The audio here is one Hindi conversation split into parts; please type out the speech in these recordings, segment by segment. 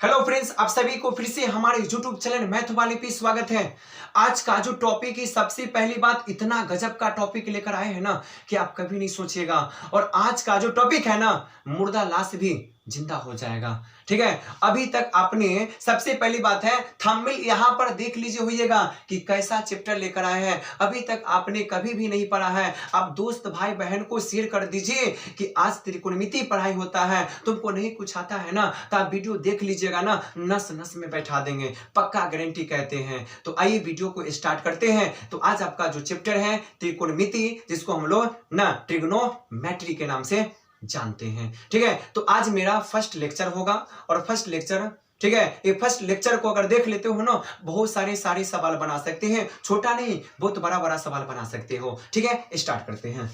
हेलो फ्रेंड्स, आप सभी को फिर से हमारे YouTube चैनल मैथ वाले पे स्वागत है। आज का जो टॉपिक है, सबसे पहली बात, इतना गजब का टॉपिक लेकर आए हैं ना कि आप कभी नहीं सोचिएगा। और आज का जो टॉपिक है ना, मुर्दा लाश भी जिंदा हो जाएगा। ठीक है, अभी तक आपने, सबसे पहली बात है, थंबनेल यहां पर देख लीजिए होइएगा कि कैसा चैप्टर लेकर आए हैं। अभी तक आपने कभी भी नहीं पढ़ा है, आप दोस्त भाई बहन को शेयर कर दीजिए कि आज त्रिकोणमिति पढ़ाई होता है। तुमको नहीं कुछ आता है ना, तो आप वीडियो देख लीजिएगा ना, नस नस में बैठा देंगे, पक्का गारंटी कहते हैं। तो आइए वीडियो को स्टार्ट करते हैं। तो आज आपका जो चैप्टर है त्रिकोणमिति, जिसको हम लोग ना ट्रिग्नोमेट्री के नाम से जानते हैं। ठीक है, तो आज मेरा फर्स्ट लेक्चर होगा और फर्स्ट लेक्चर, ठीक है, ये फर्स्ट लेक्चर को अगर देख लेते हो ना, बहुत सारे सवाल बना सकते हैं, छोटा नहीं बहुत बड़ा बड़ा सवाल बना सकते हो। ठीक है, स्टार्ट करते हैं।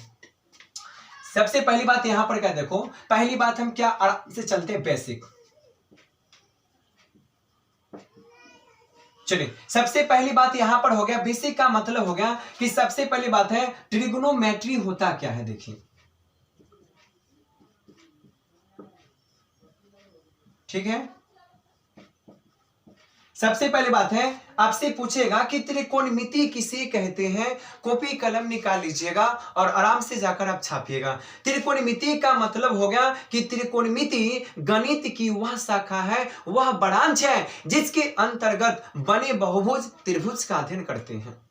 सबसे पहली बात यहां पर क्या देखो, पहली बात हम क्या आराम से चलते हैं, बेसिक। चलिए, सबसे पहली बात यहां पर हो गया, बेसिक का मतलब हो गया कि सबसे पहली बात है ट्रिग्नोमेट्री होता क्या है। देखिए, ठीक है, सबसे पहली बात है, आपसे पूछेगा कि त्रिकोणमिति किसे कहते हैं। कॉपी कलम निकाल लीजिएगा और आराम से जाकर आप छापिएगा। त्रिकोणमिति का मतलब हो गया कि त्रिकोणमिति गणित की वह शाखा है, वह ब्रांच है जिसके अंतर्गत बने बहुभुज त्रिभुज का अध्ययन करते हैं।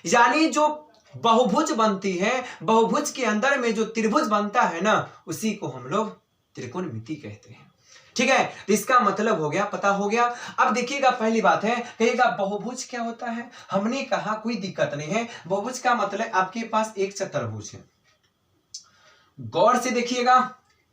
यानी जो बहुभुज बनती है, बहुभुज के अंदर में जो त्रिभुज बनता है ना, उसी को हम लोग त्रिकोणमिति कहते हैं। ठीक है, तो इसका मतलब हो गया, पता हो गया। अब देखिएगा, पहली बात है, कहिएगा बहुभुज क्या होता है। हमने कहा कोई दिक्कत नहीं है, बहुभुज का मतलब आपके पास एक चतुर्भुज है। गौर से देखिएगा,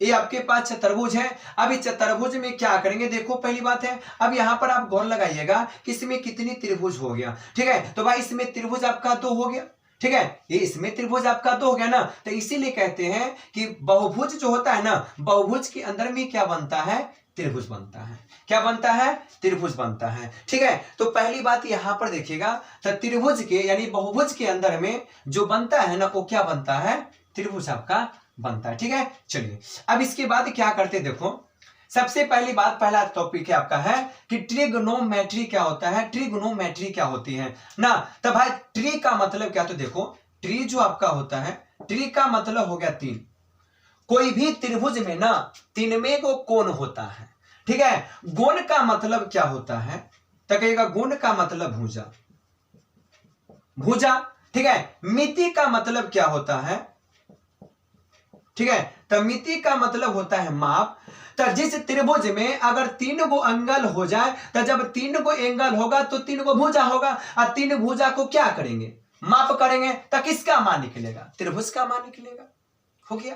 ये आपके पास चतुर्भुज है। अब इस चतुर्भुज में क्या करेंगे, देखो पहली बात है, अब यहां पर आप गौर लगाइएगा कि इसमें कितनी त्रिभुज हो गया। ठीक है, तो भाई इसमें त्रिभुज आपका 2 हो गया। ठीक है, ये इसमें त्रिभुज आपका 2 हो गया ना, तो इसीलिए कहते हैं कि बहुभुज जो होता है ना, बहुभुज के अंदर में क्या बनता है, त्रिभुज बनता है। क्या बनता है, त्रिभुज बनता है। ठीक है, तो पहली बात यहां पर देखिएगा, तो त्रिभुज के यानी बहुभुज के अंदर में जो बनता है ना, वो क्या बनता है, त्रिभुज आपका बनता है। ठीक है, चलिए अब इसके बाद क्या करते, देखो सबसे पहली बात, पहला टॉपिक है आपका है कि ट्रिग्नोमेट्री क्या होता है, ट्रिग्नोमेट्री क्या होती है ना। तो भाई ट्री का मतलब क्या, तो देखो ट्री जो आपका होता है, ट्री का मतलब हो गया 3। कोई भी त्रिभुज में ना 3 में को कोण होता है। ठीक है, गुण का मतलब क्या होता है, तो कहेगा गुण का मतलब भुजा, भुजा। ठीक है, मिति का मतलब क्या होता है, ठीक है, तो मिति का मतलब होता है माप। तो जिस त्रिभुज में अगर 3 गो एंगल हो जाए, तो जब 3 गो एंगल होगा तो 3 गो भुजा होगा, और 3 भुजा को क्या करेंगे, माप करेंगे, तो किसका मान निकलेगा, त्रिभुज का मान निकलेगा। हो गया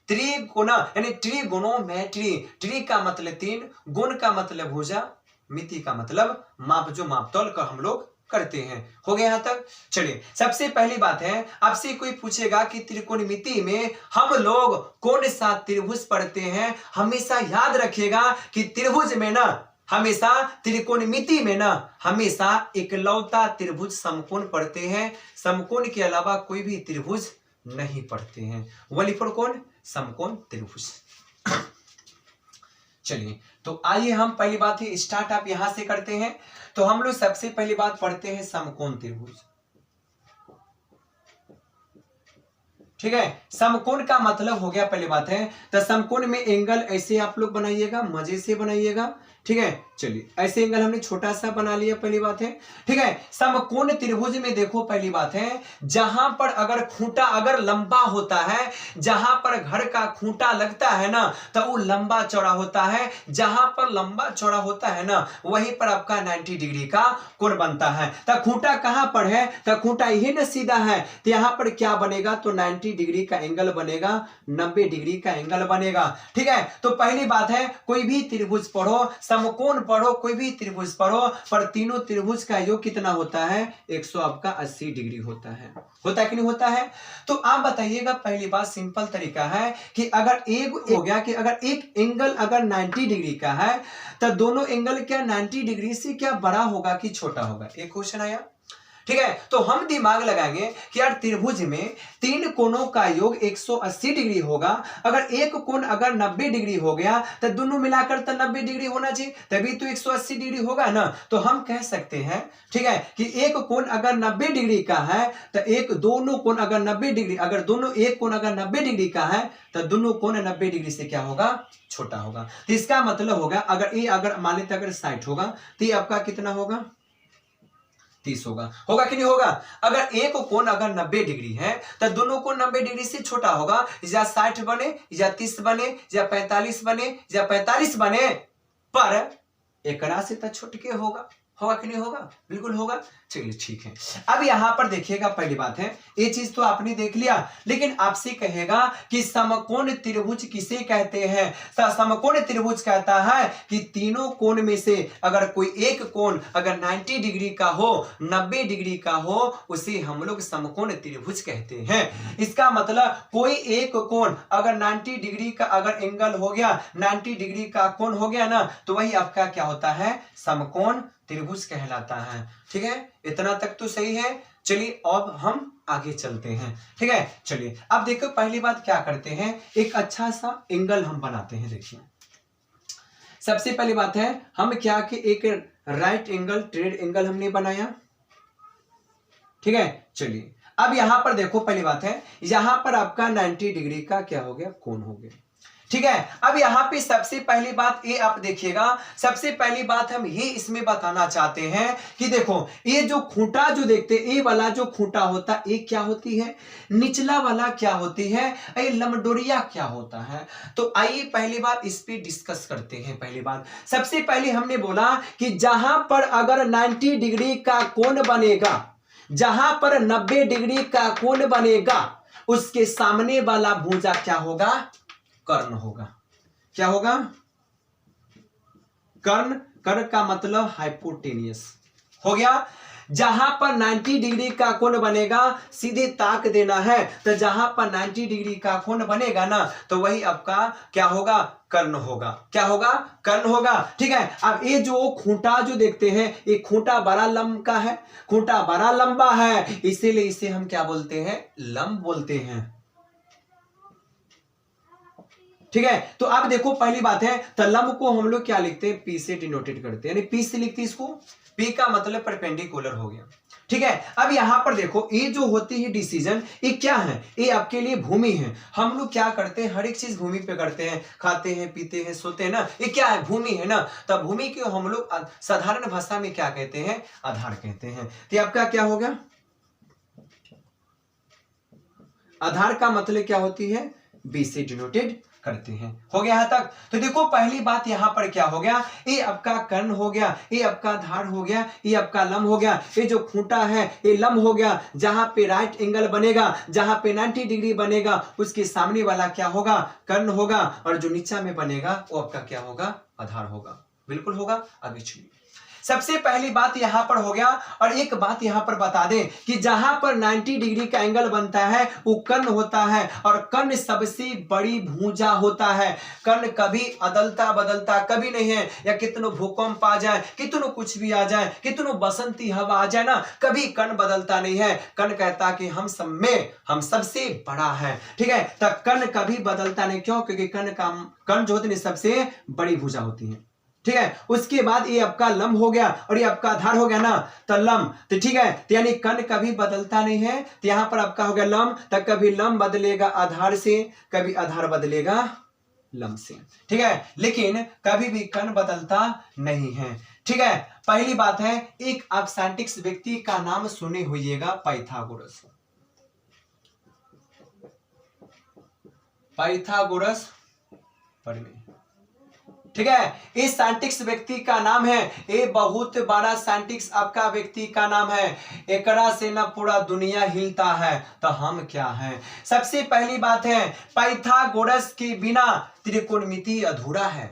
त्रिगुणा यानी ट्रिगोनोमेट्री। ट्री का मतलब 3, गुण का मतलब भुजा, मिति का मतलब माप, जो मापतोल का हम लोग करते हैं। हो गया यहां तक। चलिए, सबसे पहली बात है, आपसे कोई पूछेगा कि त्रिकोणमिति में हम लोग कौन सा त्रिभुज पढ़ते हैं। हमेशा याद रखिएगा कि त्रिभुज में ना, हमेशा त्रिकोणमिति में ना, हमेशा इकलौता त्रिभुज समकोण पढ़ते हैं। समकोण के अलावा कोई भी त्रिभुज नहीं पढ़ते हैं। ओनली फॉर कौन, समकोण त्रिभुज। चलिए, तो आइए हम पहली बात ही स्टार्ट आप यहां से करते हैं। तो हम लोग सबसे पहली बात पढ़ते हैं समकोण त्रिभुज। ठीक है, समकोण का मतलब हो गया, पहली बात है, तो समकोण में एंगल ऐसे आप लोग बनाइएगा, मजे से बनाइएगा। ठीक है, चलिए ऐसे एंगल हमने छोटा सा बना लिया, पहली बात है। ठीक है, समकोण त्रिभुज में देखो पहली बात है, जहां पर अगर खूंटा अगर लंबा होता है, जहां पर घर का खूंटा लगता है ना, तो वो लंबा चौड़ा होता है। जहां पर लंबा चौड़ा होता है ना, वहीं पर आपका 90 डिग्री का कोण बनता है। तो खूंटा कहां पर है, तो खूंटा यही ना सीधा है, तो यहां पर क्या बनेगा, तो 90 डिग्री का एंगल बनेगा, 90 डिग्री का एंगल बनेगा। ठीक है, तो पहली बात है, कोई भी त्रिभुज पढ़ो, समकोण पढ़ो, कोई भी त्रिभुज पढ़ो, पर तीनों त्रिभुज का योग कितना होता है, 180 डिग्री होता है। होता कि नहीं होता है। तो आप बताइएगा, पहली बात सिंपल तरीका है कि अगर एक हो गया कि अगर एक एंगल अगर 90 डिग्री का है, तो दोनों एंगल क्या 90 डिग्री से क्या बड़ा होगा कि छोटा होगा, एक क्वेश्चन आया। ठीक है, तो हम दिमाग लगाएंगे कि यार त्रिभुज में तीन कोणों का योग 180 डिग्री होगा। अगर एक कोण अगर 90 डिग्री हो गया तो दोनों मिलाकर तो 90 डिग्री होना चाहिए, तभी तो 180 डिग्री होगा ना। तो हम कह सकते हैं, ठीक है, कि एक कोण अगर 90 डिग्री का है तो एक दोनों कोण अगर 90 डिग्री, अगर दोनों एक कोण अगर 90 डिग्री का है तो दोनों कोण 90 डिग्री से क्या होगा, छोटा होगा। तो इसका मतलब होगा अगर ये अगर मान लेते अगर 60 होगा तो ये आपका कितना होगा, 30 होगा। होगा कि नहीं होगा? अगर एक कोण अगर 90 डिग्री है तो दोनों कोण 90 डिग्री से छोटा होगा। या 60 बने या 30 बने या 45 बने या 45 बने, पर एकरा से तो छोट के होगा। होगा कि नहीं होगा? बिल्कुल होगा। चलिए ठीक है। अब यहां पर देखिएगा, पहली बात है ये चीज तो आपने देख लिया, लेकिन आपसे कहेगा कि समकोण त्रिभुज किसे कहते हैं। तो समकोण त्रिभुज कहता है कि तीनों कोण में से अगर कोई एक कोण अगर 90 डिग्री का हो, 90 डिग्री का हो, उसे हम लोग समकोण त्रिभुज कहते हैं। इसका मतलब कोई एक कोण अगर 90 डिग्री का अगर एंगल हो गया, 90 डिग्री का कोण हो गया ना, तो वही आपका क्या होता है, समकोण त्रिभुज कहलाता है। ठीक है, इतना तक तो सही है। चलिए अब हम आगे चलते हैं। ठीक है, चलिए अब देखो पहली बात क्या करते हैं, एक अच्छा सा एंगल हम बनाते हैं। देखिए सबसे पहली बात है हम क्या कि एक राइट एंगल ट्रेड एंगल हमने बनाया। ठीक है, चलिए अब यहां पर देखो, पहली बात है यहां पर आपका 90 डिग्री का क्या हो गया, कोण हो गया। ठीक है, अब यहां पे सबसे पहली बात ये आप देखिएगा, सबसे पहली बात हम ये इसमें बताना चाहते हैं कि देखो ये जो खूंटा जो देखते हैं, ये वाला जो खूंटा होता है ये क्या होती है, निचला वाला क्या होती है, ये लंबडोरिया क्या होता है। तो आइए पहली बात इस पे डिस्कस करते हैं। पहली बात सबसे पहले हमने बोला कि जहां पर अगर 90 डिग्री का कोण बनेगा, जहां पर 90 डिग्री का कोण बनेगा, उसके सामने वाला भुजा क्या होगा, कर्ण होगा। क्या होगा, कर्ण। कर्ण का मतलब हाइपोटेनियस हो गया। जहां पर 90 डिग्री का कोण बनेगा, सीधे ताक देना है, तो जहां पर 90 डिग्री का कोण बनेगा ना, तो वही आपका क्या होगा, कर्ण होगा। क्या होगा, कर्ण होगा। ठीक है, अब ये जो खूंटा जो देखते हैं, ये खूंटा बड़ा लंब का है, खूंटा बड़ा लंबा है, इसीलिए इसे हम क्या बोलते हैं, लंब बोलते हैं। ठीक है, तो अब देखो पहली बात है, तो लंब को हम लोग क्या लिखते हैं, पी से डिनोटेड करते हैं, यानी पी से लिखते हैं इसको, पी का मतलब परपेंडिकुलर हो गया। ठीक है, अब यहां पर देखो ये जो होती है डिसीजन, ये क्या है, ये आपके लिए भूमि है। हम लोग क्या करते हैं, हर एक चीज भूमि पे करते हैं, खाते हैं, पीते हैं, सोते हैं ना, ये क्या है, भूमि है ना। तब भूमि को हम लोग साधारण भाषा में क्या कहते हैं, आधार कहते हैं। तो आपका क्या हो गया, आधार का मतलब क्या होती है, बी से डिनोटेड करते हैं। हो गया यहां तक। तो देखो पहली बात यहां पर क्या हो गया, ये आपका कर्ण हो गया, ये आपका धार हो गया, ये आपका लंब हो गया। ये जो खूंटा है ये लंब हो गया। जहां पे राइट एंगल बनेगा, जहां पे 90 डिग्री बनेगा, उसके सामने वाला क्या होगा, कर्ण होगा, और जो नीचा में बनेगा वो आपका क्या होगा, आधार होगा। बिल्कुल होगा। अभी चलिए सबसे पहली बात यहां पर हो गया। और एक बात यहां पर बता दें कि जहां पर 90 डिग्री का एंगल बनता है वो कर्ण होता है, और कर्ण सबसे बड़ी भुजा होता है। कर्ण कभी अदलता बदलता कभी नहीं है, या कितनो भूकंप आ जाए, कितनो कुछ भी आ जाए, कितनो बसंती हवा आ जाए ना, कभी कर्ण बदलता नहीं है। कर्ण कहता कि हम सब में हम सबसे बड़ा है। ठीक है, तब कर्ण कभी बदलता नहीं। क्यों? क्योंकि कर्ण जो होती है सबसे बड़ी भुजा होती है। ठीक है, उसके बाद ये आपका लंब हो गया और ये आपका आधार हो गया ना, तो लंब। तो ठीक है, तो यानी कर्ण कभी बदलता नहीं है। तो यहां पर आपका हो गया लंब, तो कभी लंब बदलेगा आधार से, कभी आधार बदलेगा लंब से। ठीक है, लेकिन कभी भी कर्ण बदलता नहीं है। ठीक है, पहली बात है एक आप साइंटिस्ट व्यक्ति का नाम सुने होइएगा, पाइथागोरस। पाइथागोरस पढ़िए। ठीक है, इस साइंटिस्ट व्यक्ति का नाम है, ये बहुत बड़ा साइंटिस्ट आपका व्यक्ति का नाम है। एकरा से ना पूरा दुनिया हिलता है, तो हम क्या हैं। सबसे पहली बात है पाइथागोरस के बिना त्रिकोणमिति अधूरा है।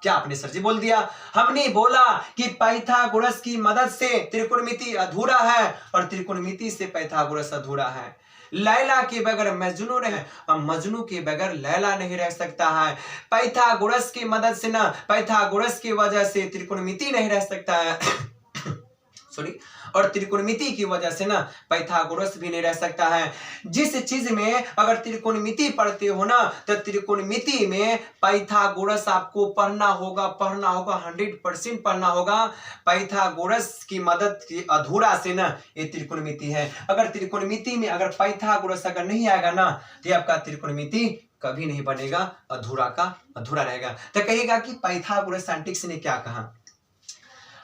क्या आपने सर जी बोल दिया? हमने बोला कि पाइथागोरस की मदद से त्रिकोणमिति अधूरा है, और त्रिकोणमिति से पाइथागोरस अधूरा है। लैला के बगैर मजनू रहे, और मजनू के बगैर लैला नहीं रह सकता है। पाइथागोरस की मदद से ना, पाइथागोरस की वजह से त्रिकोणमिति नहीं रह सकता है। सॉरी, और त्रिकोणमिति की वजह से ना पाइथागोरस भी नहीं रह सकता है। जिस चीज में अगर त्रिकोणमिति पढ़ते हो ना तो त्रिकोणमिति में पाइथागोरस आपको पढ़ना होगा 100% पढ़ना होगा। पाइथागोरस की मदद की अधूरा से ना ये त्रिकोणमिति है। अगर त्रिकोणमिति में अगर पाइथागोरस अगर नहीं आएगा ना तो आपका त्रिकोणमिति कभी नहीं बनेगा, अधूरा का अधूरा रहेगा। तो कहेगा कि पाइथागोरस साइंटिस्ट ने क्या कहा,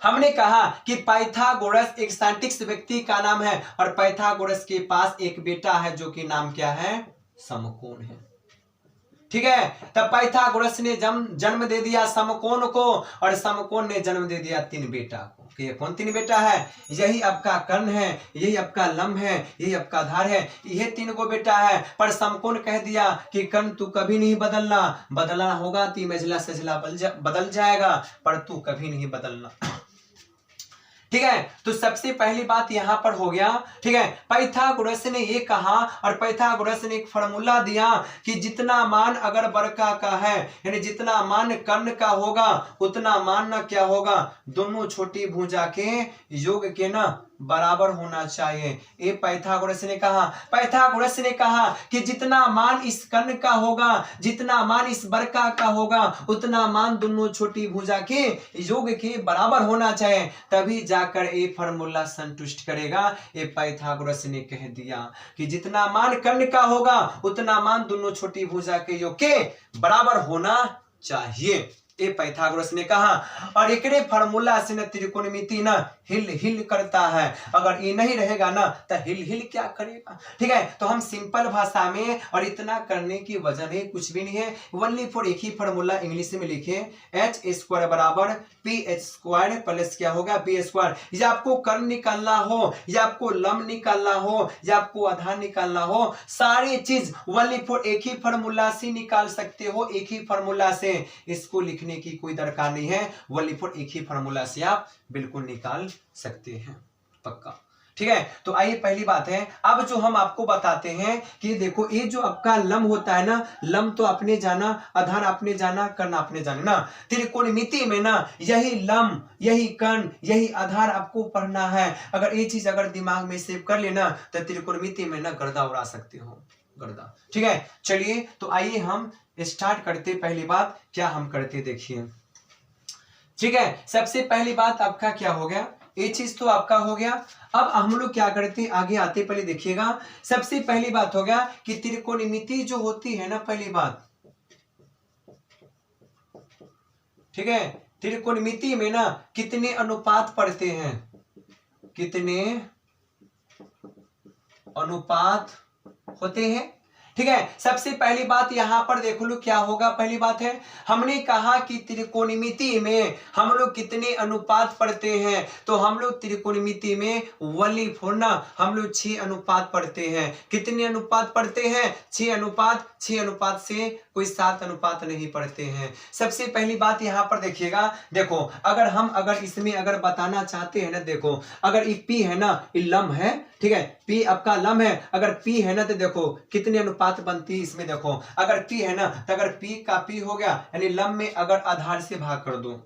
हमने कहा कि पाइथागोरस एक साइंटिस्ट व्यक्ति का नाम है और पाइथागोरस के पास एक बेटा है जो कि नाम क्या है, समकोण है। ठीक है, तब पाइथागोरस ने जन्म दे दिया समकोण को और समकोण ने जन्म दे दिया 3 बेटा को। ये कौन 3 बेटा है, यही आपका कर्ण है, यही आपका लंब है, यही आपका आधार है, ये 3 को बेटा है। पर समकोण कह दिया कि कर्ण तू कभी नहीं बदलना होगा तो मेजला सजला बदल जाएगा, पर तू कभी नहीं बदलना। ठीक है, तो सबसे पहली बात यहां पर हो गया। ठीक है, पाइथागोरस ने ये कहा और पाइथागोरस ने एक फार्मूला दिया कि जितना मान अगर वर्का का है यानी जितना मान कर्ण का होगा उतना मान ना क्या होगा, दोनों छोटी भुजा के योग के ना बराबर होना चाहिए। ये पाइथागोरस ने कहा। पाइथागोरस ने कहा कि जितना मान इस कर्ण का होगा, जितना मान इस वर्का का होगा, उतना मान दोनों छोटी भुजा के योग के बराबर होना चाहिए, तभी जाकर ये फॉर्मूला संतुष्ट करेगा। ये पाइथागोरस ने कह दिया कि जितना मान कर्ण का होगा उतना मान दोनों छोटी भुजा के योग के बराबर होना चाहिए, ये पाइथागोरस ने कहा। और एकरे फार्मूला से न त्रिकोणमिति ना हिल करता है। अगर ये नहीं रहेगा ना तो हिल क्या करेगा। ठीक है, तो हम सिंपल भाषा में, और इतना करने की वजह नहीं, कुछ भी नहीं है, ओनली फॉर एक ही फार्मूला इंग्लिश में लिखे, h² बराबर ph² प्लस क्या होगा p²। या आपको कर्ण निकालना हो, या आपको लंब निकालना हो, या आपको आधार निकालना हो, सारी चीज ओनली फॉर एक ही फार्मूला से निकाल सकते हो। एक ही फार्मूला से, इसको लिखने की कोई दरकार नहीं है, ओनली फॉर एक ही फार्मूला से आप बिल्कुल निकाल सकते हैं, पक्का। ठीक है, तो आइए पहली बात है, अब जो हम आपको बताते हैं कि देखो ये जो आपका लंब होता है ना, लंब तो आपने जाना, आधार आपने जाना, कर्ण आपने जाना ना। त्रिकोणमिति में ना यही लंब, यही कर्ण, यही आधार आपको पढ़ना है। अगर ये चीज अगर दिमाग में सेव कर लेना तो त्रिकोणमिति में ना गर्दा उड़ा सकते हो, गर्दा। ठीक है, चलिए तो आइए हम स्टार्ट करते। पहली बात क्या हम करते देखिए। ठीक है, सबसे पहली बात आपका क्या हो गया, ये चीज तो आपका हो गया। अब हम लोग क्या करते, आगे आते पहले देखिएगा। सबसे पहली बात हो गया कि त्रिकोणमिति जो होती है ना, पहली बात, ठीक है, त्रिकोणमिति में ना कितने अनुपात पढ़ते हैं, कितने अनुपात होते हैं। ठीक है, सबसे पहली बात यहां पर देख लो क्या होगा। पहली बात है, हमने कहा कि त्रिकोणमिति में हम लोग कितने अनुपात पढ़ते हैं, तो हम लोग त्रिकोणमिति में ओनली फॉर ना हम लोग 6 अनुपात पढ़ते हैं। कितने अनुपात पढ़ते हैं, 6 अनुपात। 6 अनुपात से कोई 7 अनुपात नहीं पढ़ते हैं। सबसे पहली बात यहां पर देखिएगा, देखो अगर इसमें अगर बताना चाहते हैं ना, देखो अगर ये P है ना, ये लंब है, ठीक है, P आपका लंब है, अगर P है ना तो देखो कितने अनुपात बनती है इसमें। देखो अगर P है ना तो अगर P का P हो गया यानी लंब में अगर आधार से भाग कर दो,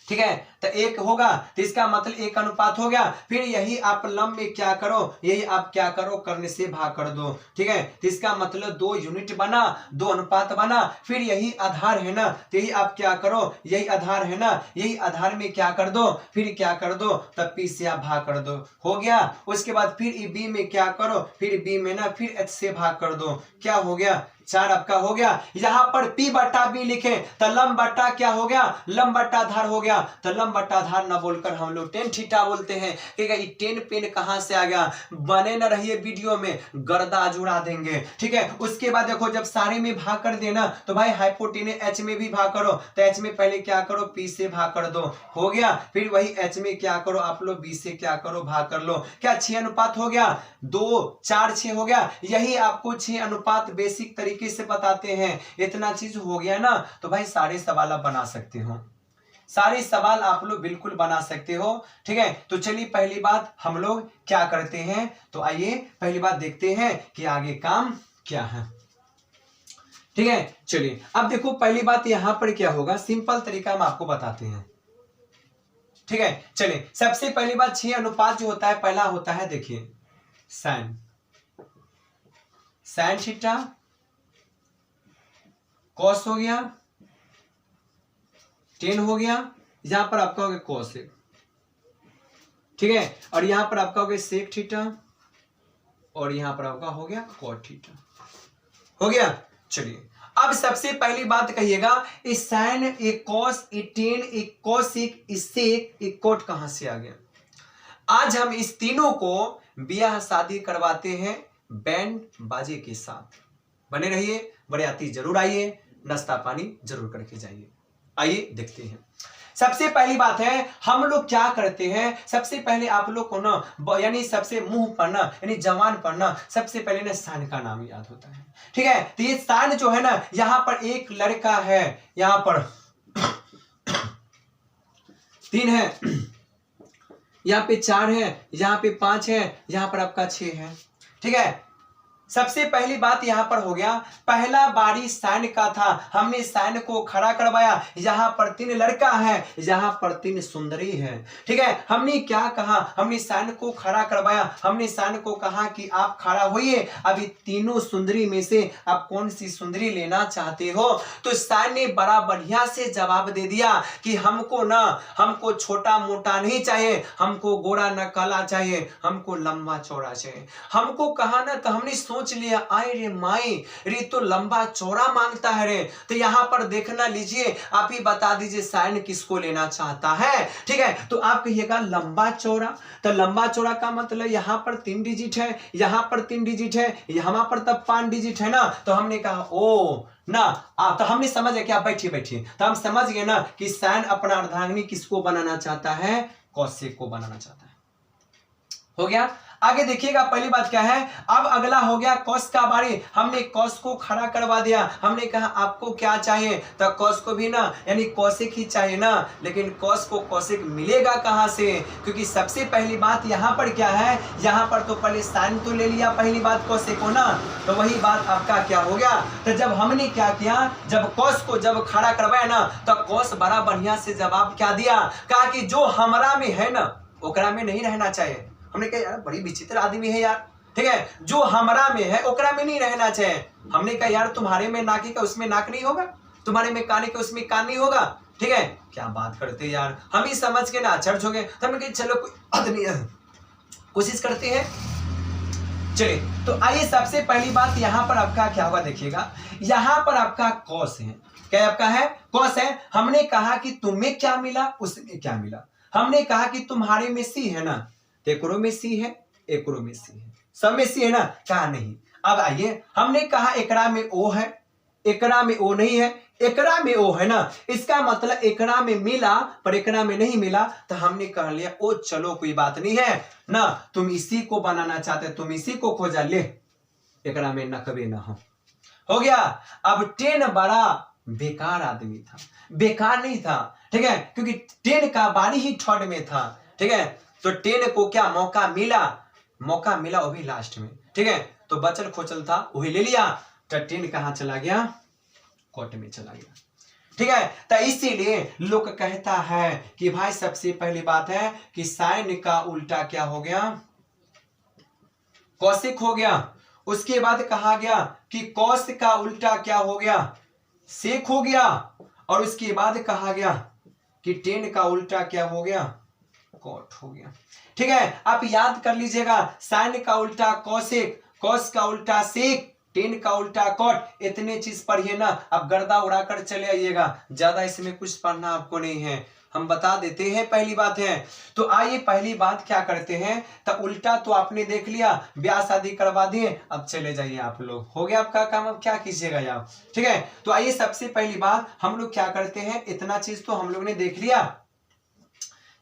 ठीक है, तो 1 होगा, तो इसका मतलब 1 अनुपात हो गया। फिर यही आप लंब में क्या करो, यही आप क्या करो, कर्ण से भाग कर दो। ठीक है, तो इसका मतलब 2 यूनिट बना, 2 अनुपात बना। फिर यही आधार है ना, तो यही आप क्या करो, यही आधार है ना, यही आधार में क्या कर दो, फिर क्या कर दो, तब P से आप भाग कर दो, हो गया। उसके बाद फिर B में क्या करो, फिर B में ना फिर H से भाग कर दो, क्या हो गया, 4 आपका हो गया। यहाँ पर P बटा B लिखे तो लंब बटा क्या हो गया, लंब बटा आधार हो गया। तो लंब बटा आधार ना बोलकर हम लोग tan थीटा बोलते हैं। ठीक है, ये tan पेन कहां से आ गया, बने न रहिए वीडियो में, गर्दा जुड़ा देंगे। ठीक है, उसके बाद देखो जब सारे में भाग कर देना तो भाई हाइपोटेनस H में भी भाग करो, तो H में पहले क्या करो, P से भाग कर दो, हो गया। फिर वही H में क्या करो, आप लोग B से क्या करो, भाग कर लो। क्या 6 अनुपात हो गया, 2 4 6 हो गया। यही आपको 6 अनुपात बेसिक तरीके से बताते हैं। इतना चीज हो गया ना, तो भाई सारे सवाल आप बना सकते हो, सारे सवाल आप लोग बिल्कुल बना सकते हो। ठीक है, तो चलिए पहली बात हम लोग क्या करते हैं, तो आइए पहली बात देखते हैं कि आगे काम क्या है। ठीक है, चलिए अब देखो पहली बात यहां पर क्या होगा, सिंपल तरीका हम आपको बताते हैं। ठीक है, चलिए सबसे पहली बात 6 अनुपात जो होता है, पहला होता है देखिए साइन, साइन थीटा, कॉस हो गया, टेन हो गया, यहां पर आपका हो गया कॉसेक, ठीक है, और यहां पर आपका हो गया सेक थीटा, और यहां पर आपका हो गया कॉट थीटा, हो गया। चलिए अब सबसे पहली बात कहिएगा, इस साइन, एक कॉस, एक टेन, एक कॉसेक, एक सेक, एक कॉट कहां से आ गया? आज हम इस तीनों को ब्याह शादी करवाते हैं बैंड बाजे के साथ। बने रहिए, बरियाती जरूर आइए, नाश्ता पानी जरूर करके जाइए। आइए देखते हैं। सबसे पहली बात है, हम लोग क्या करते हैं, सबसे पहले आप लोग को ना यानी सबसे मुंह पर ना यानी जवान पर ना सबसे पहले ना साइन का नाम याद होता है, ठीक है। तो ये साइन जो है ना, यहां पर एक लड़का है, यहां पर 3 है, यहां पे 4 है, यहां पे 5 है, यहां पर आपका 6 है, ठीक है। सबसे पहली बात यहां पर हो गया, पहला बारी साइन का था, हमने साइन को खड़ा करवाया, यहां पर 3 लड़का है, यहां पर 3 सुंदरी है, ठीक है। हमने क्या कहा, हमने साइन को खड़ा करवाया, हमने साइन को कहा कि आप खड़ा होइए, अभी तीनों सुंदरी में से आप कौन सी सुंदरी लेना चाहते हो? तो साइन ने बड़ा बढ़िया से जवाब दे दिया कि हमको छोटा मोटा नहीं चाहिए, हमको गोरा न काला चाहिए, हमको लंबा चौड़ा चाहिए। हमको कहा ना, तो हमने सोच लिया, आए रे माई, रे तो लंबा चौड़ा मांगता है रे। तो यहां पर देखना लीजिए, आप ही बता दीजिए साइन किसको लेना चाहता है, ठीक है। तो आप कहिएगा लंबा चौड़ा, तो लंबा चौड़ा का मतलब यहां पर 3 डिजिट है, यहां पर 3 डिजिट है, यहां पर तब 5 डिजिट है ना। तो हमने कहा ओ ना, तो हमने समझ गया कि आप बैठिए बैठिए, तो हम समझ गए ना कि साइन अपना अर्धांगिनी किसको बनाना चाहता है, कौशिक को बनाना चाहता है। हो गया। आगे देखिएगा, पहली बात क्या है, अब अगला हो गया कॉस का बारी। हमने कॉस को खड़ा करवा दिया, हमने कहा आपको क्या चाहिए, तो कॉस को भी ना यानी कौशिक ही चाहिए ना, लेकिन कॉस को कौशिक मिलेगा कहां से? क्योंकि सबसे पहली बात यहां पर क्या है, यहां पर तो पहले साइन तो ले लिया पहली बात कौशिक को ना, तो वही बात आपका क्या हो गया। तो जब हमने क्या किया, जब कॉस को जब खड़ा करवाया ना, तो कॉस बड़ा बढ़िया से जवाब क्या दिया, कहा कि जो हमरा में है ना ओकरा में नहीं रहना चाहिए। हमने कहा यार बड़ी विचित्र आदमी है यार, ठीक है, जो हमरा में है ओकरा में नहीं रहना चाहिए। हमने कहा यार तुम्हारे में नाक का उसमें नाक नहीं होगा, तुम्हारे में कान का उसमें कान नहीं होगा, ठीक है। क्या बात करते यार, हम ही समझ के ना चर्च हो गए। तो हमने कहा चलो कोई आदमी कोशिश करते हैं। चलिए तो आइए, सबसे पहली बात यहां पर आपका क्या होगा देखिएगा, यहां पर आपका कॉस है, क्या आपका है, कॉस है। हमने कहा कि तुम्हें क्या मिला, उसमें क्या मिला। हमने कहा कि तुम्हारे में सी है ना, एकरो में सी है, एकरो में सी है, सब में सी है ना, कहा नहीं। अब आइए, हमने कहा एकरा में ओ है, एकरा में ओ नहीं है, एकरा में ओ है ना, इसका मतलब एकरा में मिला पर एकरा में नहीं मिला। तो हमने कह लिया ओ चलो कोई बात नहीं है ना, तुम इसी को बनाना चाहते, तुम इसी को खोजा, ले एकरा में न कभी ना हो गया। अब 10 बड़ा बेकार आदमी था, बेकार नहीं था, ठीक है, क्योंकि 10 का बारी ही थर्ड में था, ठीक है। तो 10 को क्या मौका मिला, मौका मिला वो भी लास्ट में, ठीक है। तो बचल खोचल था वही ले लिया, तो 10 कहां चला गया, कोट में चला गया, ठीक है। तो इसीलिए लोग कहता है कि भाई सबसे पहली बात है कि साइन का उल्टा क्या हो गया, कौशिक हो गया। उसके बाद कहा गया कि कौश का उल्टा क्या हो गया, सेक हो गया। और उसके बाद कहा गया कि 10 का उल्टा क्या हो गया, कॉट हो गया, ठीक है। आप याद कर लीजिएगा, साइन का उल्टा कौशिक, कॉस का उल्टा सेक, 10 का उल्टा कॉट, इतने चीज पढ़िए ना, अब गर्दा उड़ाकर चले आइएगा, ज्यादा इसमें कुछ पढ़ना आपको नहीं है, हम बता देते हैं पहली बात है। तो आइए पहली बात क्या करते हैं, तो उल्टा तो आपने देख लिया, ब्याह शादी करवा दिए, अब चले जाइए आप लोग, हो गया आपका काम, अब क्या कीजिएगा यार, ठीक है। तो आइए सबसे पहली बात हम लोग क्या करते हैं, इतना चीज तो हम लोग ने देख लिया।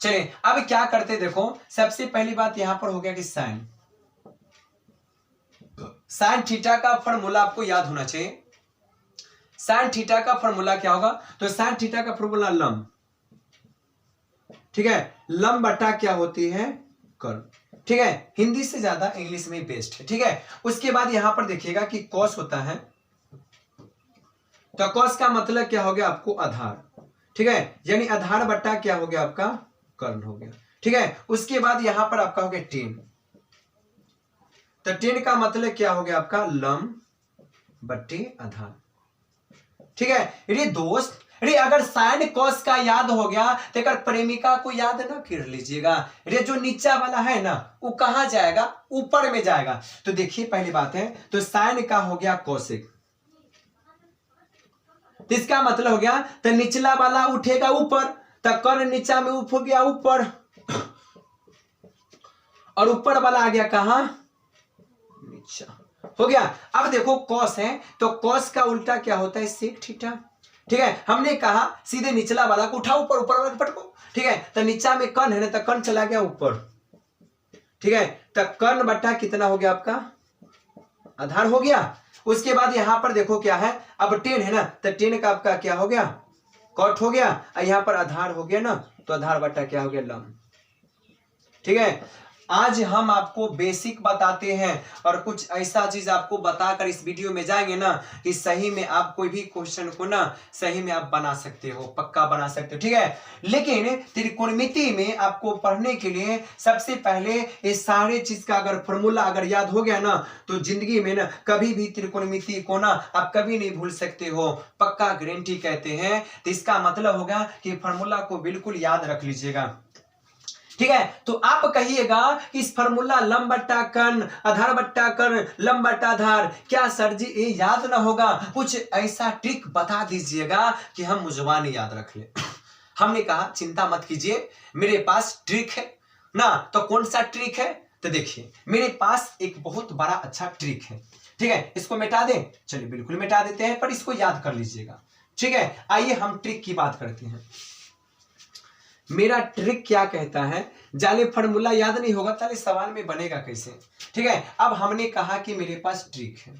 चलिए अब क्या करते देखो, सबसे पहली बात यहां पर हो गया कि साइन, साइन थीटा का फॉर्मूला आपको याद होना चाहिए। साइन थीटा का फॉर्मूला क्या होगा, तो साइन थीटा का फॉर्मूला लंब, ठीक है, लंब बटा क्या होती है, कर्व, ठीक है। हिंदी से ज्यादा इंग्लिश में बेस्ट है, ठीक है। उसके बाद यहां पर देखिएगा कि कॉस होता है, तो कॉस का मतलब क्या हो गया आपको आधार, ठीक है, यानी आधार बटा क्या हो गया आपका कर्ण हो गया। ठीक है, उसके बाद यहां पर आपका हो गया टेन। तो टेन का मतलब क्या हो गया आपका, लंब बट्टे आधार। ठीक है, ये दोस्त अरे अगर साइन कॉस का याद हो गया तो अगर प्रेमिका को याद ना कर लीजिएगा। ये जो नीचा वाला है ना वो कहां जाएगा, ऊपर में जाएगा। तो देखिए पहली बात है, तो साइन का हो गया कोसेक, तो इसका मतलब हो गया तो निचला वाला उठेगा ऊपर, तो कर्ण नीचा में उठ गया ऊपर, और ऊपर वाला आ गया कहां, नीचा हो गया। अब देखो कॉस है, तो कॉस का उल्टा क्या होता है, सेक थीटा। ठीक है, हमने कहा सीधे निचला वाला को उठाओ ऊपर, ऊपर वाला को पटको। ठीक है, तो नीचा में कर्ण है ना, तो कर्ण चला गया ऊपर। ठीक है, तो कर्ण बट्टा कितना हो गया आपका, आधार हो गया। उसके बाद यहां पर देखो क्या है, अब टेन है ना, तो टेन का आपका क्या हो गया, कॉट हो गया, और यहां पर आधार हो गया ना, तो आधार बट्टा क्या हो गया, लंब। ठीक है, आज हम आपको बेसिक बताते हैं और कुछ ऐसा चीज आपको बताकर इस वीडियो में जाएंगे ना कि सही में आप कोई भी क्वेश्चन को ना सही में आप बना सकते हो, पक्का बना सकते हो। ठीक है, लेकिन त्रिकोणमिति में आपको पढ़ने के लिए सबसे पहले ये सारे चीज का अगर फॉर्मूला अगर याद हो गया ना, तो जिंदगी में ना कभी भी त्रिकोणमिति को ना आप कभी नहीं भूल सकते हो, पक्का गारंटी कहते हैं। तो इसका मतलब होगा कि फॉर्मूला को बिल्कुल याद रख लीजिएगा। ठीक है, तो आप कहिएगा इस फॉर्मूला लंब बट्टा कर्ण, आधार बट्टा कर्ण, लंब बट्टा आधार, क्या सर जी ये याद ना होगा, कुछ ऐसा ट्रिक बता दीजिएगा कि हम मुझवान याद रख ले। हमने कहा चिंता मत कीजिए, मेरे पास ट्रिक है ना। तो कौन सा ट्रिक है, तो देखिए मेरे पास एक बहुत बड़ा अच्छा ट्रिक है। ठीक है, इसको मिटा दें, चलिए बिल्कुल मिटा देते हैं, पर इसको याद कर लीजिएगा। ठीक है, आइए हम ट्रिक की बात करते हैं। मेरा ट्रिक क्या कहता है, जाले फॉर्मूला याद नहीं होगा ताले सवाल में बनेगा कैसे। ठीक है, अब हमने कहा कि मेरे पास ट्रिक है।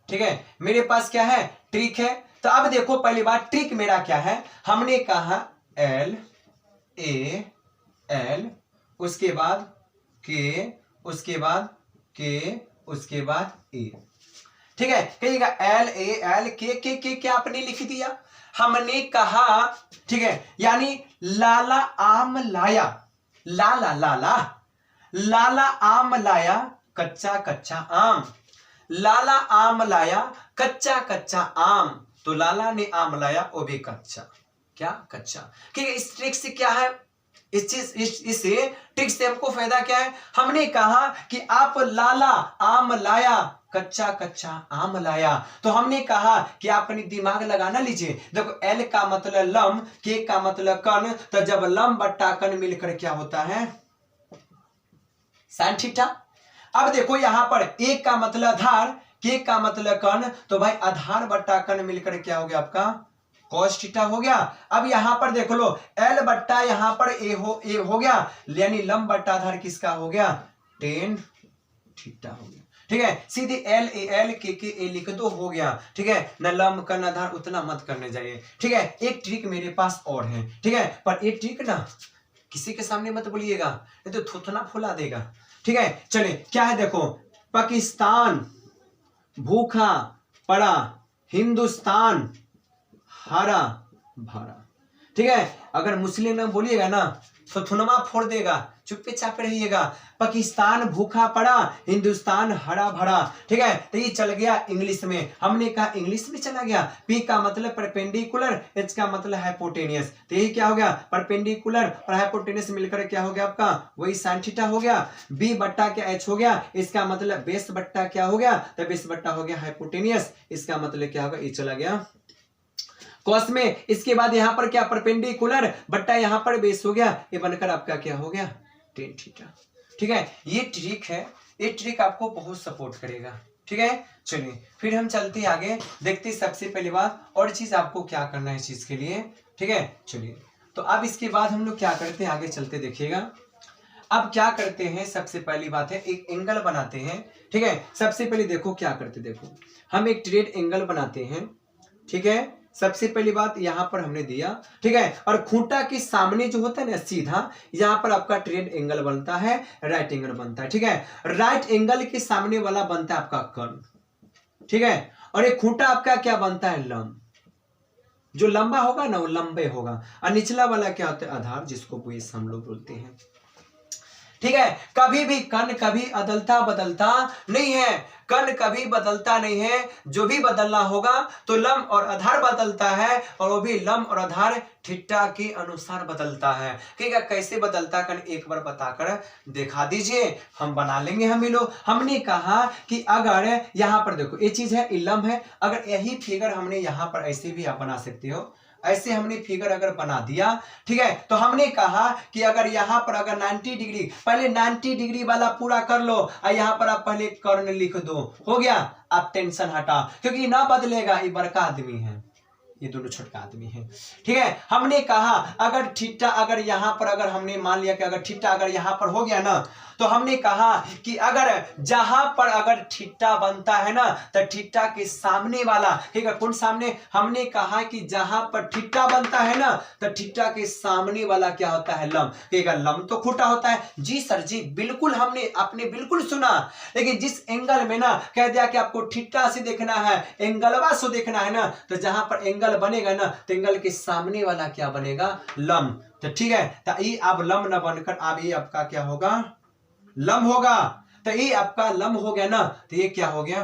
ठीक है, मेरे पास क्या है, ट्रिक है। तो अब देखो पहली बात ट्रिक मेरा क्या है, हमने कहा एल ए एल, उसके बाद के, उसके बाद के, उसके बाद ए। ठीक है, कहिएगा एल ए एल के क्या आपने लिख दिया, हमने कहा। ठीक है, यानी लाला आम लाया, लाला लाला लाला आम लाया, कच्चा कच्चा आम, लाला आम लाया कच्चा कच्चा आम, तो लाला ने आम लाया वो भी कच्चा, क्या कच्चा। ठीक है, इस ट्रिक से क्या है, इस ट्रिक से हमको फायदा क्या है, हमने कहा कि आप लाला आम लाया कच्चा कच्चा आम लाया, तो हमने कहा कि आप अपनी दिमाग लगाना लीजिए। देखो एल का मतलब लंब, के का मतलब कर्ण, तो जब लंब बट्टा कर्ण मिलकर क्या होता है, साइन थीटा। अब देखो यहां पर ए का मतलब आधार, के का मतलब कर्ण, तो भाई आधार बट्टा कर्ण मिलकर क्या हो गया आपका, कॉस थीटा हो गया। अब यहां पर देख लो एल बट्टा यहां पर ए हो गया, यानी लंब बट्टा आधार किसका हो गया, टेन थीटा हो गया। ठीक है, सीधे एल ए लिख दो, हो गया। ठीक है, न लंब का न आधार उतना मत करने जाइए। ठीक है, एक ट्रिक मेरे पास और है। ठीक है, पर एक ट्रिक ना किसी के सामने मत बोलिएगा, नहीं तो थुथना फुला देगा। ठीक है, चलिए क्या है देखो, पाकिस्तान भूखा पड़ा, हिंदुस्तान हरा भरा। ठीक है, अगर मुस्लिम में बोलिएगा ना तो थुनमा फोड़ देगा, चुप्पे चापे रहिएगा। पाकिस्तान भूखा पड़ा, हिंदुस्तान हरा भरा। ठीक है, तो ये चल गया इंग्लिश में, हमने कहा इंग्लिश में चला गया। पी का मतलब परपेंडिकुलर, एच का मतलब हाइपोटेनियस, तो यही क्या हो गया, परपेंडिकुलर और हाइपोटेनियस मिलकर क्या हो गया आपका, वही साइन थीटा हो गया। बी बट्टा क्या एच हो गया, इसका मतलब बेस बट्टा क्या हो गया, तो बेस बट्टा हो गया हाइपोटेनियस, इसका मतलब क्या होगा, ये चला गया कॉस में। इसके बाद यहां पर क्या, परपेंडिकुलर बट्टा यहां पर बेस हो गया, ये बनकर आपका क्या हो गया, टेन थीटा। ठीक है, ये ट्रिक है, ये ट्रिक आपको बहुत सपोर्ट करेगा। ठीक है, चलिए फिर हम चलते आगे, देखते सबसे पहली बात और चीज आपको क्या करना है इस चीज के लिए। ठीक है, चलिए तो अब इसके बाद हम लोग क्या करते हैं, आगे चलते देखिएगा। अब क्या करते हैं, सबसे पहली बात है एक एंगल बनाते हैं। ठीक है, सबसे पहले देखो क्या करते, देखो हम एक ट्रेड एंगल बनाते हैं। ठीक है, सबसे पहली बात यहां पर हमने दिया। ठीक है, और खूंटा के सामने जो होता है ना सीधा, यहां पर आपका ट्रेड एंगल बनता है, राइट एंगल बनता है। ठीक है, राइट एंगल के सामने वाला बनता है आपका कर्ण। ठीक है, और एक खूंटा आपका क्या बनता है, लंब, जो लंबा होगा ना वो लंबे होगा, और निचला वाला क्या होता है आधार, जिसको बेस हम लोग बोलते हैं। ठीक है, कभी भी कण कभी अदलता बदलता नहीं है, कण कभी बदलता नहीं है, जो भी बदलना होगा तो लंब और आधार बदलता है, और वो भी लंब और आधार थीटा के अनुसार बदलता है। ठीक है, कैसे बदलता कण एक बार बताकर दिखा दीजिए, हम बना लेंगे हम ही लोग। हमने कहा कि अगर यहाँ पर देखो ये चीज है, ये लंब है, अगर यही फिगर हमने यहाँ पर ऐसे भी आप बना सकते हो, ऐसे हमने फिगर अगर बना दिया, ठीक है, तो हमने कहा कि अगर यहाँ पर अगर 90 डिग्री, पहले 90 डिग्री वाला पूरा कर लो, और यहाँ पर आप पहले कर्ण लिख दो, हो गया, आप टेंशन हटा, क्योंकि ना बदलेगा, ये बड़का आदमी है, ये दोनों छोटका आदमी है। ठीक है, हमने कहा अगर थीटा अगर यहाँ पर अगर हमने मान लिया कि अगर थीटा अगर यहाँ पर हो गया ना, तो हमने कहा कि अगर जहां पर अगर थीटा बनता है ना, तो थीटा के सामने वाला, ठीक है, कौन सामने, हमने कहा कि जहां पर थीटा बनता है ना, तो थीटा के सामने वाला क्या होता है, लंब। ठीक है, लंब तो खोटा होता है। जी सर जी, बिल्कुल हमने आपने बिल्कुल सुना, लेकिन जिस एंगल में ना कह दिया कि आपको थीटा से देखना है, एंगलवा से देखना है ना, तो जहां पर एंगल बनेगा ना, तो एंगल के सामने वाला क्या बनेगा, लंब। तो ठीक है, तो ये अब लंब न बनकर अब ये आपका क्या होगा, लंब होगा। तो ये आपका लंब हो गया ना, तो ये क्या हो गया,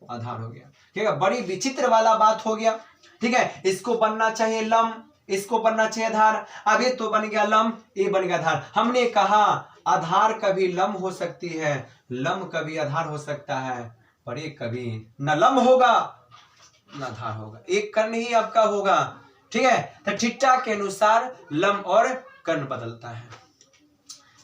आधार हो गया। ठीक है, बड़ी विचित्र वाला बात हो गया। ठीक है, इसको बनना चाहिए लंब, इसको बनना चाहिए आधार, अब ये तो बन गया लंब, ये बन गया आधार। हमने कहा आधार कभी लंब हो सकती है, लंब कभी आधार हो सकता है, पर ये कभी न लंब होगा न आधार होगा, एक कर्ण ही आपका होगा। ठीक है, तो थीटा के अनुसार लंब और कर्ण बदलता है।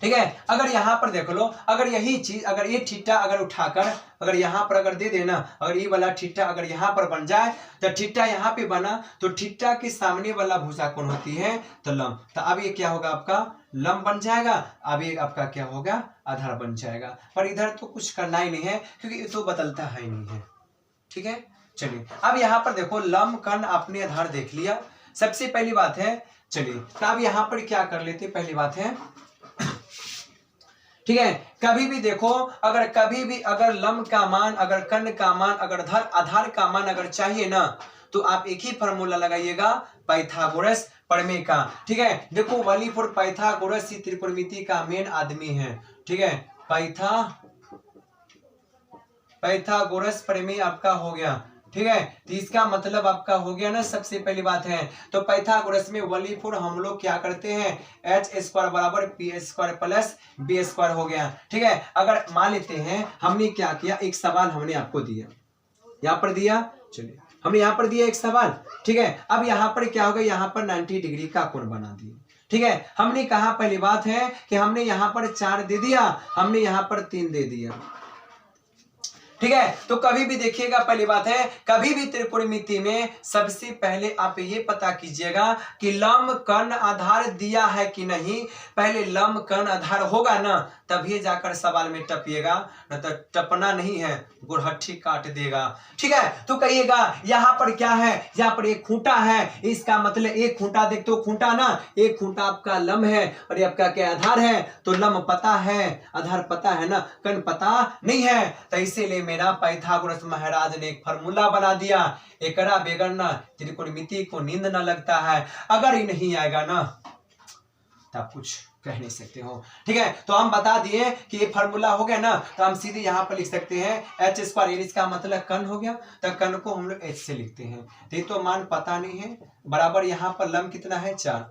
ठीक है, अगर यहां पर देख लो, अगर यही चीज अगर ये थीटा अगर उठाकर अगर यहां पर अगर दे देना, अगर ये वाला थीटा अगर यहां पर बन जाए, तो थीटा यहां पे बना, तो थीटा के सामने वाला भुजा कौन होती है, तो लंब। तो अब ये क्या होगा, आपका लंब बन जाएगा, अब ये आपका क्या होगा, आधार बन जाएगा। पर इधर तो कुछ करना ही नहीं है, क्योंकि ये तो बदलता है नहीं है। ठीक है, चलिए अब यहां पर देखो, लंब कर्ण आपने आधार देख लिया, सबसे पहली बात है। चलिए तो अब यहां पर क्या कर लेते, पहली बात है, ठीक है, कभी भी देखो, अगर कभी भी अगर लंब का मान, अगर कर्ण का मान, अगर आधार का मान अगर चाहिए ना, तो आप एक ही फॉर्मूला लगाइएगा, पाइथागोरस प्रमेय का। ठीक है, देखो वलीपुर पाइथागोरस ही त्रिकोणमिति का मेन आदमी है। ठीक है, पाइथागोरस प्रमेय आपका हो गया। ठीक है, तो इसका मतलब आपका हो गया ना, सबसे पहली बात है, तो पाइथागोरस में वलीपुर हम लोग क्या करते हैं, एच स्क्वायर बराबर P square plus B square हो गया। ठीक है, अगर मान लेते हैं हमने क्या किया, एक सवाल हमने आपको दिया, यहाँ पर दिया, चलिए हमने यहाँ पर दिया एक सवाल। ठीक है, अब यहाँ पर क्या होगा, यहाँ पर 90 डिग्री का कोण बना दिया। ठीक है, हमने कहा पहली बात है कि हमने यहाँ पर 4 दे दिया, हमने यहाँ पर 3 दे दिया। ठीक है, तो कभी भी देखिएगा, पहली बात है, कभी भी त्रिकोणमिति में सबसे पहले आप ये पता कीजिएगा कि लंब कर्ण आधार दिया है कि नहीं। पहले लंब कर्ण आधार होगा ना, तभी जाकर सवाल में टपिएगा, न तो टपना नहीं है, गुरहट्ठी काट देगा। ठीक है, तो कहिएगा यहाँ पर क्या है, यहाँ पर एक खूंटा है, इसका मतलब एक खूंटा देखते हो, खूंटा ना, एक खूंटा आपका लंब है, और ये आपका क्या आधार है, तो लंब पता है, आधार पता है ना, कर्ण पता नहीं है। तो इसीलिए मेरा पाइथागोरस महाराज ने एक फार्मूला बना दिया, एकरा बेगर ना त्रिकोणमिति को नींद ना लगता है। अगर ये नहीं आएगा ना, तब कुछ कह नहीं सकते हो। ठीक है, तो हम बता दिए कि ये फार्मूला हो गया ना, तो हम सीधे यहाँ पर लिख सकते हैं एच स्क्वायर, इसका मतलब कर्ण हो गया, तो कर्ण को हम लोग एच से लिखते हैं। तो ये तो मान पता नहीं है, बराबर यहाँ पर लंब कितना है, 4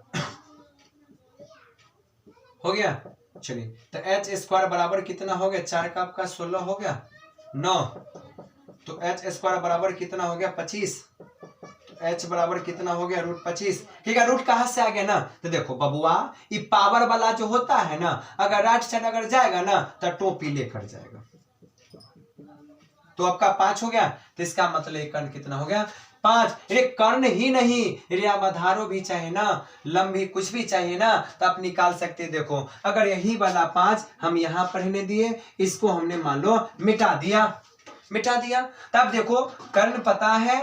हो गया। चलिए, तो एच स्क्वायर बराबर कितना हो गया, 4 का आपका 16 हो गया, 9, तो एच स्क्वायर बराबर कितना हो गया, 25, तो एच बराबर कितना हो गया, √25। ठीक है, रूट कहां से आ गया ना, तो देखो बबुआ, ये पावर वाला जो होता है ना, अगर राइट साइड अगर जाएगा ना, तो टोपी लेकर जाएगा, तो आपका 5 हो गया। तो इसका मतलब कर्ण कितना हो गया, 5। ये कर्ण ही नहीं, ये आधारो भी चाहिए ना, लंब भी कुछ भी चाहिए ना, तो आप निकाल सकते। देखो अगर यही वाला 5 हम यहाँ पढ़ने दिए, इसको हमने मान लो मिटा दिया, तब देखो कर्ण पता है,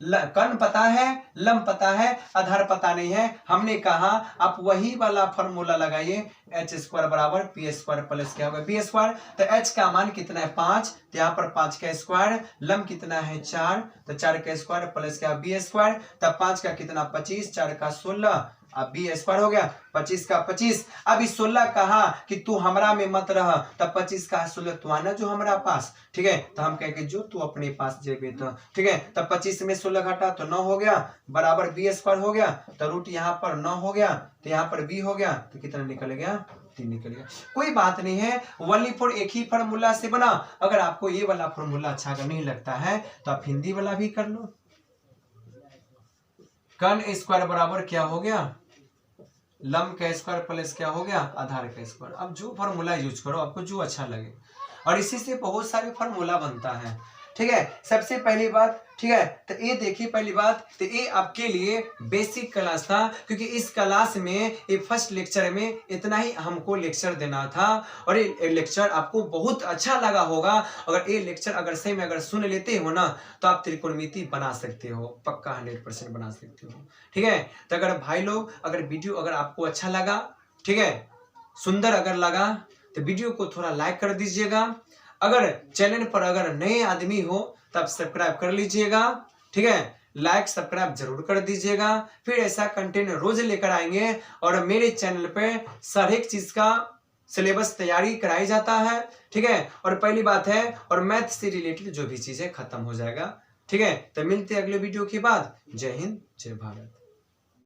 कर्ण पता है, लम पता है, आधार पता नहीं है। हमने कहा आप वही वाला फॉर्मूला लगाइए, एच स्क्वायर बराबर पी स्क्वायर प्लस क्या होगा बी स्क्वायर। तो एच का मान कितना है 5, तो यहाँ पर 5 का स्क्वायर, लम कितना है 4, तो 4 का स्क्वायर प्लस क्या बी स्क्वायर, तब 5 का कितना 25, 4 का 16, अब बी स्क्वायर हो गया 25 का 25। अब इस 16 कहा कि तू हमरा में मत रह, तब 25 का 16 तू आना जो हमारा पास, ठीक है। तो हम कहेंगे जो तू अपने पास जेबे तो, ठीक है। तब 25 में 16 घटा तो 9 हो गया, बराबर बी स्क्वायर हो गया, तो रूट यहाँ पर 9 हो गया, तो यहाँ पर बी हो गया, तो कितना निकल गया 3 निकल गया। कोई बात नहीं है, ओनली फॉर एक ही फॉर्मूला से बना। अगर आपको ये वाला फॉर्मूला अच्छा नहीं लगता है तो आप हिंदी वाला भी कर लो। कर्ण स्क्वायर बराबर क्या हो गया, लम का स्क्वायर प्लस क्या हो गया आधार का स्क्वायर। अब जो फॉर्मूला यूज करो आपको जो अच्छा लगे, और इसी से बहुत सारे फॉर्मूला बनता है, ठीक है। सबसे पहली बात, ठीक है, तो ये देखिए पहली बात, तो ये आपके लिए बेसिक क्लास था, क्योंकि इस क्लास में ये फर्स्ट लेक्चर में इतना ही हमको लेक्चर देना था, और ये लेक्चर आपको बहुत अच्छा लगा होगा। अगर ये लेक्चर अगर सही में अगर सुन लेते हो ना, तो आप त्रिकोणमिति बना सकते हो, पक्का 100% बना सकते हो, ठीक है। तो अगर भाई लोग अगर वीडियो अगर आपको अच्छा लगा, ठीक है, सुंदर अगर लगा, तो वीडियो को थोड़ा लाइक कर दीजिएगा। अगर चैनल पर अगर नए आदमी हो तब सब्सक्राइब कर लीजिएगा, ठीक है। लाइक सब्सक्राइब जरूर कर दीजिएगा, फिर ऐसा कंटेंट रोज लेकर आएंगे। और मेरे चैनल पे हर एक चीज का सिलेबस तैयारी कराई जाता है, ठीक है। और पहली बात है, और मैथ से रिलेटेड जो भी चीजें खत्म हो जाएगा, ठीक है। तो मिलते हैं अगले वीडियो के बाद। जय हिंद, जय भारत।